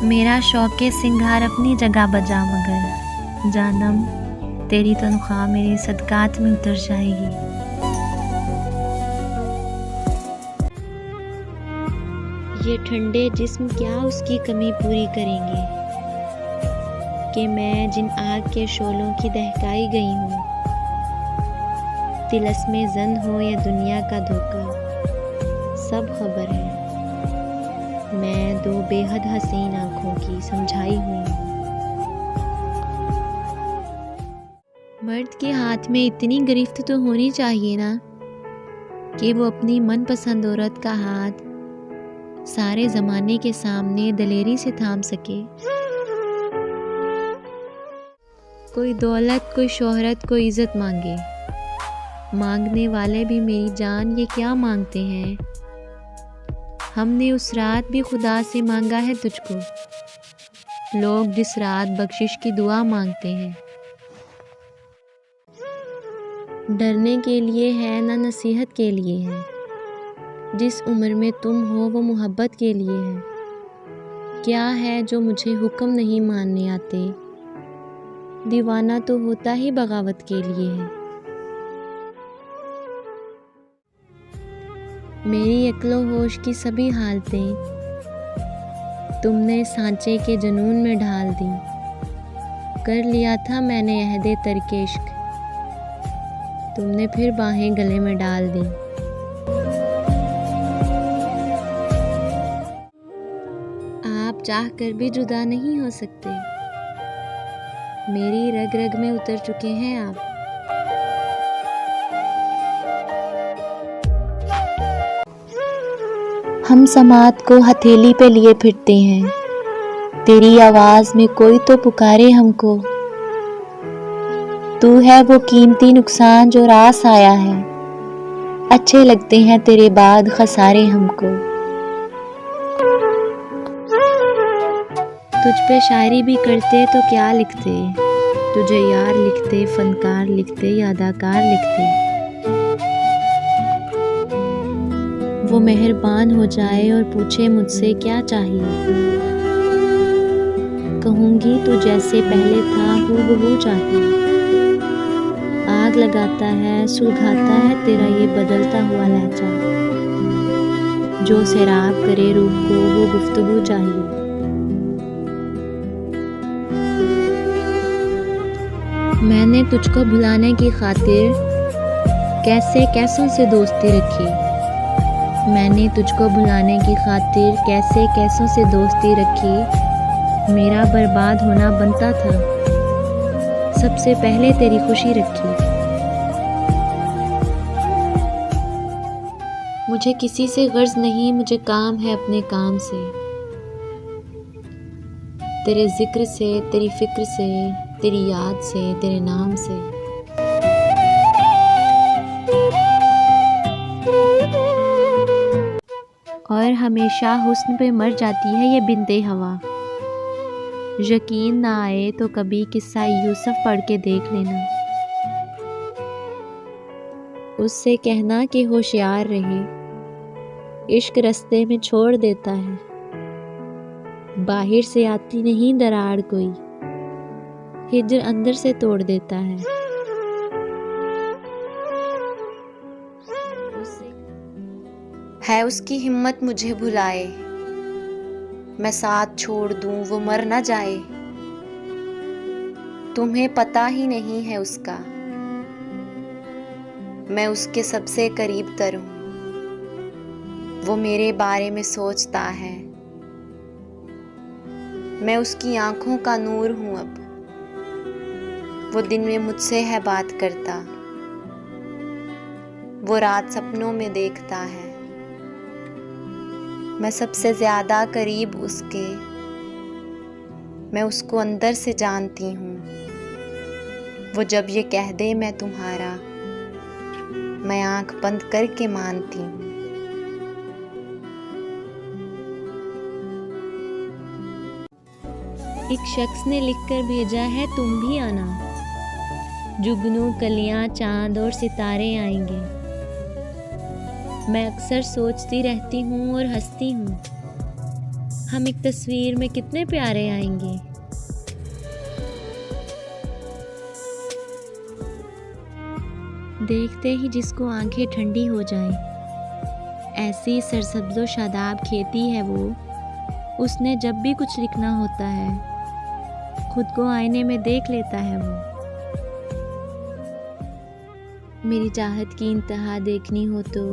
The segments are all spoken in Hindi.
मेरा शौक़ सिंगार अपनी जगह बजा, मगर जानम तेरी तनख्वाह मेरी सदकात में उतर जाएगी। ये ठंडे जिस्म क्या उसकी कमी पूरी करेंगे कि मैं जिन आग के शोलों की दहकाई गई हूँ। तिलस्मे ज़न हो या दुनिया का धोखा, सब खबर है मैं दो बेहद हसीन आँखों की समझाई हुई हूँ। मर्द के हाथ में इतनी गिरफ्त तो होनी चाहिए ना कि वो अपनी मनपसंद औरत का हाथ सारे ज़माने के सामने दलेरी से थाम सके। कोई दौलत, कोई शोहरत, कोई इज़्ज़त मांगने वाले भी मेरी जान ये क्या मांगते हैं। हमने उस रात भी खुदा से मांगा है तुझको, लोग जिस रात बख्शिश की दुआ मांगते हैं। डरने के लिए है ना नसीहत के लिए है, जिस उम्र में तुम हो वो मोहब्बत के लिए है। क्या है जो मुझे हुक्म नहीं मानने आते, दीवाना तो होता ही बगावत के लिए है। मेरी अक्लो होश की सभी हालतें तुमने सांचे के जुनून में ढाल दी। कर लिया था मैंने अहदे तर्के इश्क, तुमने फिर बाहें गले में डाल दी। आप चाह कर भी जुदा नहीं हो सकते, मेरी रग रग में उतर चुके हैं आप। हम समात को हथेली पे लिए फिरते हैं, तेरी आवाज़ में कोई तो पुकारे हमको। तू है वो कीमती नुकसान जो रास आया है, अच्छे लगते हैं तेरे बाद खसारे हमको। तुझ पे शायरी भी करते तो क्या लिखते, तुझे यार लिखते, फनकार लिखते या अदाकार लिखते। वो मेहरबान हो जाए और पूछे मुझसे क्या चाहिए, कहूँगी तू जैसे पहले था हूबहू चाहिए। आग लगाता है, सुलगाता है तेरा ये बदलता हुआ लहजा, जो सैराब करे रूह को वो गुफ्तगू चाहिए। मैंने तुझको भुलाने की खातिर कैसे कैसों से दोस्ती रखी, मैंने तुझको भुलाने की खातिर कैसे कैसों से दोस्ती रखी। मेरा बर्बाद होना बनता था, सबसे पहले तेरी खुशी रखी। मुझे किसी से गर्ज नहीं, मुझे काम है अपने काम से, तेरे जिक्र से, तेरी फिक्र से, तेरी याद से, तेरे नाम से। और हमेशा हुस्न पे मर जाती है ये बिंते हवा। यकीन ना आए तो कभी किस्सा यूसुफ पढ़ के देख लेना, उससे कहना कि होशियार रहे, इश्क रास्ते में छोड़ देता है, बाहर से आती नहीं दरार कोई, हिज्र अंदर से तोड़ देता है। है उसकी हिम्मत मुझे भुलाए, मैं साथ छोड़ दूं वो मर ना जाए। तुम्हें पता ही नहीं है उसका, मैं उसके सबसे करीब तर हूं, वो मेरे बारे में सोचता है, मैं उसकी आंखों का नूर हूं अब, वो दिन में मुझसे है बात करता, वो रात सपनों में देखता है। मैं सबसे ज़्यादा करीब उसके, मैं उसको अंदर से जानती हूँ, वो जब ये कह दे मैं तुम्हारा, मैं आँख बंद करके मानती हूँ। एक शख्स ने लिखकर भेजा है तुम भी आना, जुगनू कलियाँ चांद और सितारे आएंगे। मैं अक्सर सोचती रहती हूँ और हंसती हूँ, हम एक तस्वीर में कितने प्यारे आएंगे। देखते ही जिसको आंखें ठंडी हो जाएं, ऐसी सरसब्ज़ो शादाब खेती है वो। उसने जब भी कुछ लिखना होता है, खुद को आईने में देख लेता है वो। मेरी चाहत की इंतहा देखनी हो तो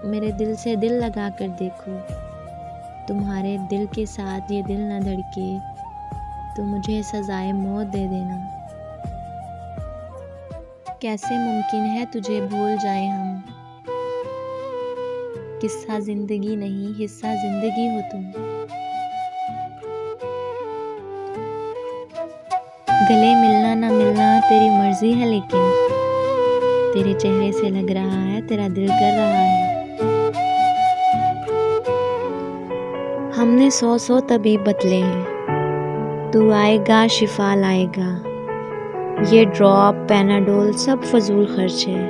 मेरे दिल से दिल लगा कर देखो। तुम्हारे दिल के साथ ये दिल न धड़के तो मुझे सजाए मौत दे देना। कैसे मुमकिन है तुझे भूल जाए हम, किस्सा जिंदगी नहीं हिस्सा जिंदगी हो तुम। गले मिलना ना मिलना तेरी मर्जी है, लेकिन तेरे चेहरे से लग रहा है तेरा दिल कर रहा है। हमने 100 तबीब बदले हैं, तू आएगा शिफा लाएगा। ये ड्रॉप पैनाडोल सब फजूल खर्च है,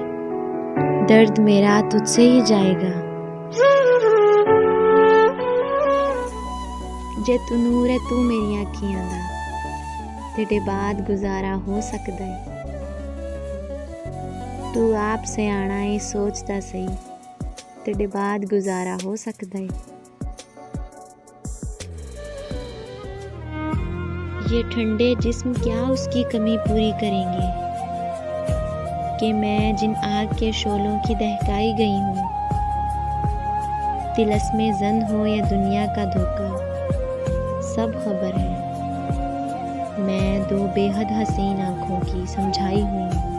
दर्द मेरा तुझसे ही जाएगा। जे तू नूर है तू मेरी अखियां दा, तेरे बाद गुजारा हो सकता है। तू आप से आना है सोचता सही, तेरे बाद गुजारा हो सकता है। ये ठंडे जिस्म क्या उसकी कमी पूरी करेंगे, कि मैं जिन आग के शोलों की दहकाई गई हूँ। तिलस्मे जन हो या दुनिया का धोखा, सब खबर है। मैं दो बेहद हसीन आँखों की समझाई हुई हूँ।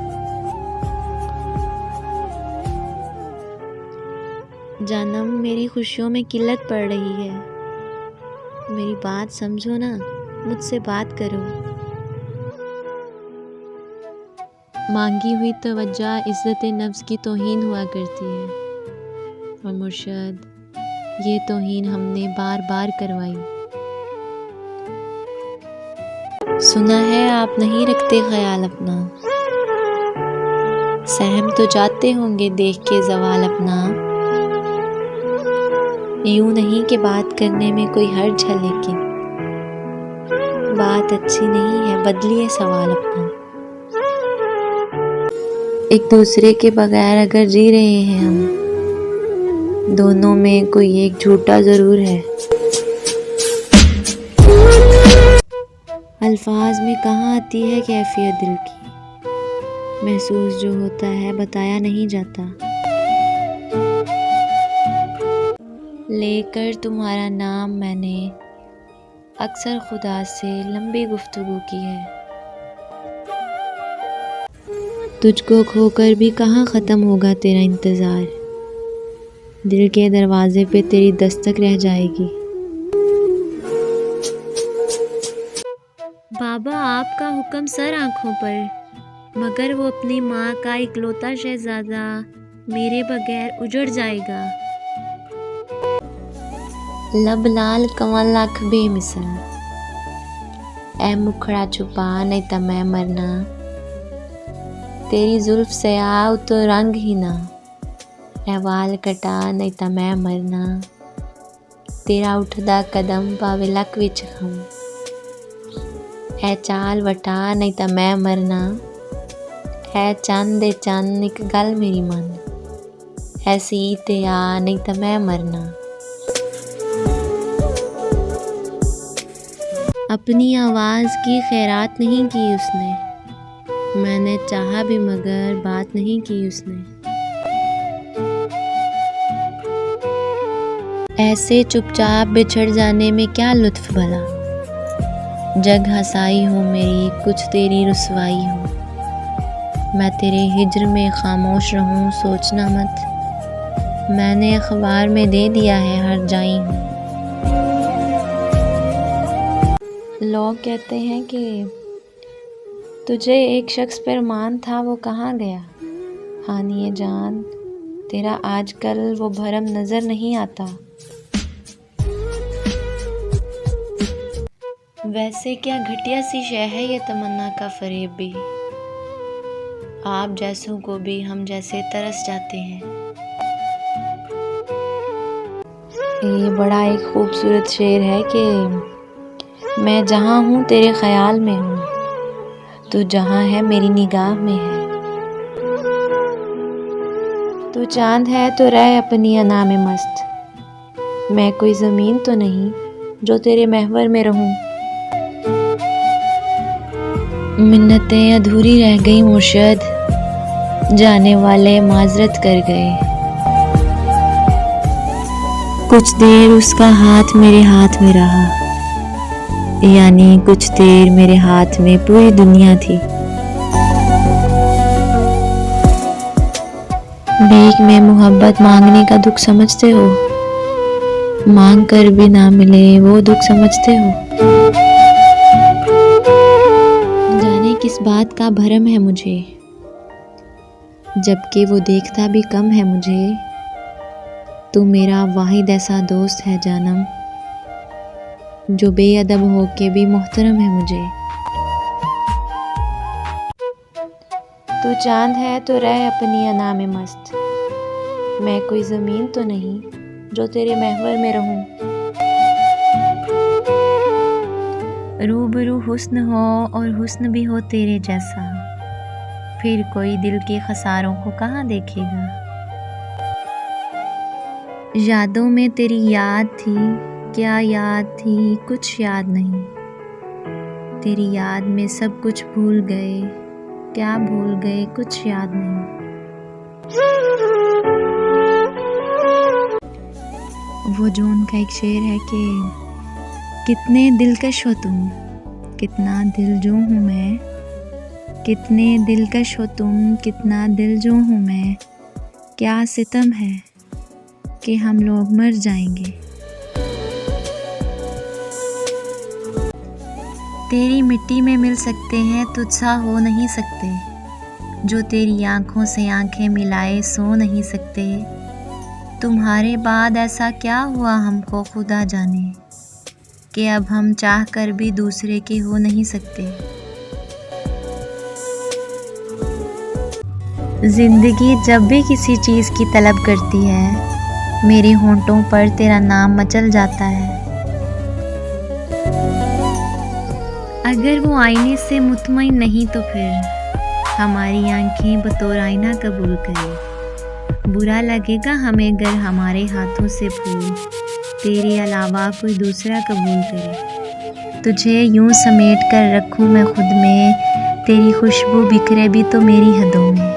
जानम मेरी खुशियों में किल्लत पड़ रही है, मेरी बात समझो ना, मुझसे बात करो। मांगी हुई तवज्जो इज्जत नफ्स की तौहीन हुआ करती है, और मुर्शद ये तौहीन हमने बार बार करवाई। सुना है आप नहीं रखते ख्याल अपना, सहम तो जाते होंगे देख के ज़वाल अपना। यूं नहीं कि बात करने में कोई हर्ज है, लेकिन बात अच्छी नहीं है, बदलिए सवाल अपना। एक दूसरे के बगैर अगर जी रहे हैं हम, दोनों में कोई एक झूठा जरूर है। अल्फाज में कहाँ आती है कैफियत दिल की, महसूस जो होता है बताया नहीं जाता। लेकर तुम्हारा नाम मैंने अक्सर खुदा से लंबी गुफ्तगू की है। तुझको खोकर भी कहाँ ख़त्म होगा तेरा इंतज़ार, दिल के दरवाजे पे तेरी दस्तक रह जाएगी। बाबा आपका हुक्म सर आँखों पर, मगर वो अपनी माँ का इकलौता शहजादा मेरे बगैर उजड़ जाएगा। लब लाल कंवल अख बेमिसल, ऐ मुखड़ा छुपा नहीं तो मैं मरना। तेरी जुल्फ से आओ तो रंग ही ना, ऐ वाल कटा नहीं तो मैं मरना। तेरा उठदा कदम पावे लक विच खम, ऐ चाल वटा नहीं तो मैं मरना। है चंद दे चंद एक गल मेरी मन, ऐ सी ते आ नहीं तो मैं मरना। अपनी आवाज़ की खैरात नहीं की उसने, मैंने चाहा भी मगर बात नहीं की उसने। ऐसे चुपचाप बिछड़ जाने में क्या लुत्फ भला, जग हंसाई हो मेरी कुछ तेरी रुसवाई हो। मैं तेरे हिज्र में खामोश रहूं सोचना मत, मैंने अखबार में दे दिया है हर जाई हूँ। लोग कहते हैं कि तुझे एक शख्स पर मान था, वो कहाँ गया। हानिए जान तेरा आजकल वो भरम नज़र नहीं आता। वैसे क्या घटिया सी शय है ये तमन्ना का फरेब भी, आप जैसों को भी हम जैसे तरस जाते हैं। ये बड़ा एक खूबसूरत शेर है कि मैं जहाँ हूँ तेरे ख्याल में हूँ, तू जहाँ है मेरी निगाह में है। तू चांद है तो रह अपनी अना में मस्त, मैं कोई ज़मीन तो नहीं जो तेरे महवर में रहूं। मिन्नतें अधूरी रह गई मुर्शद, जाने वाले माजरत कर गए। कुछ देर उसका हाथ मेरे हाथ में रहा, यानी कुछ देर मेरे हाथ में पूरी दुनिया थी। भीख में मोहब्बत मांगने का दुख समझते हो, मांग कर भी ना मिले वो दुख समझते हो। जाने किस बात का भरम है मुझे, जबकि वो देखता भी कम है मुझे। तू मेरा वाहिद ऐसा दोस्त है जानम, जो बेअदब होके भी मोहतरम है मुझे। तू चांद है तो रह अपनी अना में मस्त, मैं कोई ज़मीन तो नहीं जो तेरे महवर में रहूं। रूबरू हुस्न हो और हुस्न भी हो तेरे जैसा, फिर कोई दिल के खसारों को कहाँ देखेगा। यादों में तेरी याद थी, क्या याद थी कुछ याद नहीं। तेरी याद में सब कुछ भूल गए, क्या भूल गए कुछ याद नहीं। वो जो उनका एक शेर है कि कितने दिलकश हो तुम, कितना दिलजो हूँ मैं। कितने दिलकश हो तुम, कितना दिलजो हूँ मैं। क्या सितम है कि हम लोग मर जाएंगे। तेरी मिट्टी में मिल सकते हैं, तुझसा हो नहीं सकते। जो तेरी आँखों से आँखें मिलाए सो नहीं सकते। तुम्हारे बाद ऐसा क्या हुआ हमको खुदा जाने, कि अब हम चाह कर भी दूसरे के हो नहीं सकते। ज़िंदगी जब भी किसी चीज़ की तलब करती है, मेरे होंठों पर तेरा नाम मचल जाता है। अगर वो आईने से मुतमईन नहीं तो फिर हमारी आंखें बतौर आईना कबूल करे। बुरा लगेगा हमें अगर हमारे हाथों से फूल तेरे अलावा कोई दूसरा कबूल करे। तुझे यूं समेट कर रखूं मैं खुद में, तेरी खुशबू बिखरे भी तो मेरी हदों में।